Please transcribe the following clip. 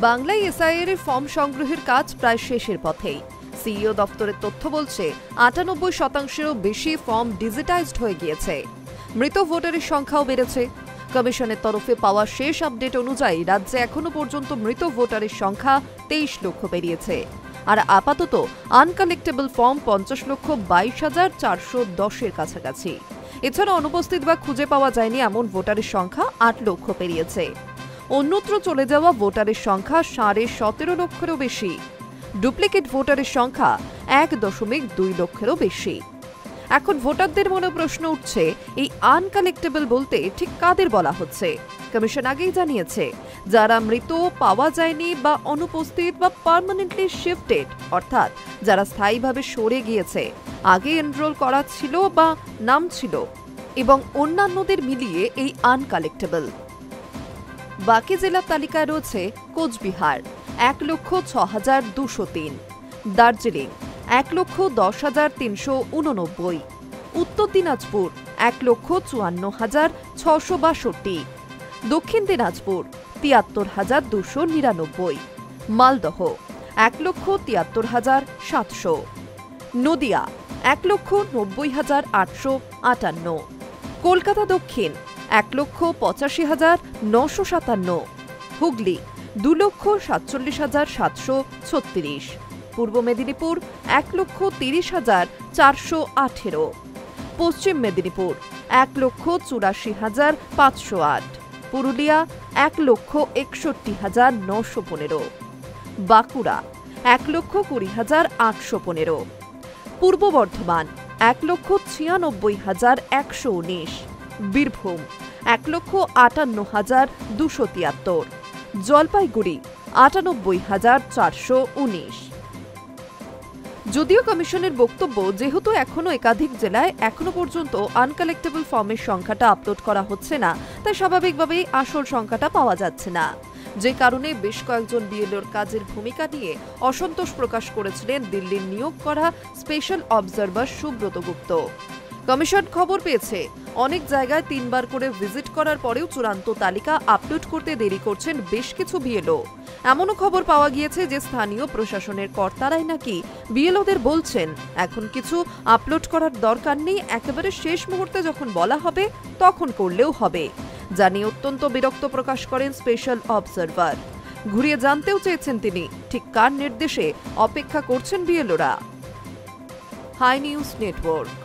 বাংলায় এসআইআর এর ফর্ম সংগ্রহের কাজ প্রায় শেষের পথেই। সিইও দপ্তরের তথ্য বলছে ৯৮%-এরও বেশি ফর্ম ডিজিটাইজড হয়ে গিয়েছে। মৃত ভোটারের সংখ্যাও বেড়েছে। কমিশনের তরফে পাওয়া শেষ আপডেট অনুযায়ী রাজ্যে এখনো পর্যন্ত মৃত ভোটারের সংখ্যা ২৩ লক্ষ পেরিয়েছে। আর আপাতত আনকালেক্টেবল ফর্ম ৫০,২২,৪১০-এর কাছাকাছি। এছাড়া অনুপস্থিত বা খুঁজে পাওয়া যায়নি এমন ভোটারের সংখ্যা ৮ লক্ষ পেরিয়েছে। অন্যত্র চলে যাওয়া ভোটারের সংখ্যা ১৭.৫ লক্ষেরও বেশি। ডুপ্লিকেট ভোটারের সংখ্যা ১.২ লক্ষেরও বেশি। এখন ভোটারদের মনে প্রশ্ন উঠছে, এই আনকালেক্টেবল বলতে ঠিক কাদের বলা হচ্ছে? কমিশন আগেই জানিয়েছে, যারা মৃত, পাওয়া যায়নি বা অনুপস্থিত বা পার্মানেন্টলি শিফটেড, অর্থাৎ যারা স্থায়ীভাবে সরে গিয়েছে, আগে এনরোল করা ছিল বা নাম ছিল, এবং অন্যান্যদের মিলিয়ে এই আনকালেক্টেবল। বাকি জেলার তালিকায় রয়েছে কোচবিহার ১,০৬,২০৩, দার্জিলিং ১,১০,৩৮৯, উত্তর দিনাজপুর ১,৫৪,৬৬২, দক্ষিণ দিনাজপুর ৭৩,২৯৯, মালদহ ১,৭৩,৭০০, নদিয়া ১,৯০,৮৫৮, কলকাতা দক্ষিণ ১,৮৫,৯৫৭, হুগলি ২,৪৭,৭৩৬, পূর্ব মেদিনীপুর ১,৩০,৪১৮, পশ্চিম মেদিনীপুর ১,৮৪,৫০৮, পুরুলিয়া ১,৬১,৯১৫, বাঁকুড়া ১,২০,৮১৫, পূর্ব বর্ধমান ১,৯৬,১১১, বীরভূম ১,৫৮,২৭৩, জলপাইগুড়ি ৯৮,৪১৯। যদিও কমিশনের বক্তব্য, যেহেতু এখনো একাধিক জেলায় এখনো পর্যন্ত আনকালেক্টেবল ফর্মের সংখ্যাটা আপলোড করা হচ্ছে না, তাই স্বাভাবিকভাবেই আসল সংখ্যাটা পাওয়া যাচ্ছে না। যে কারণে বেশ কয়েকজন বিএলওর কাজের ভূমিকা নিয়ে অসন্তোষ প্রকাশ করেছিলেন দিল্লির নিয়োগ করা স্পেশাল অবজারভার সুব্রত গুপ্ত। কমিশন খবর পেয়েছে, অনেক জায়গায় ৩ বার করে ভিজিট করার পরেও চূড়ান্ত তালিকা আপলোড করতে দেরি করছেন বেশ কিছু বিএলও। এমনও খবর পাওয়া গিয়েছে যে স্থানীয় প্রশাসনের কর্তারাই নাকি বিএলওদের বলছেন, এখন কিছু আপলোড করার দরকার নেই, একেবারে শেষ মুহূর্তে যখন বলা হবে তখন করলেও হবে। যা নিয়ে অত্যন্ত বিরক্ত প্রকাশ করেন স্পেশাল অবজারভার। ঘুরিয়ে জানতেও চেয়েছেন তিনি, ঠিক কার নির্দেশে অপেক্ষা করছেন বিএলওরা। High news network.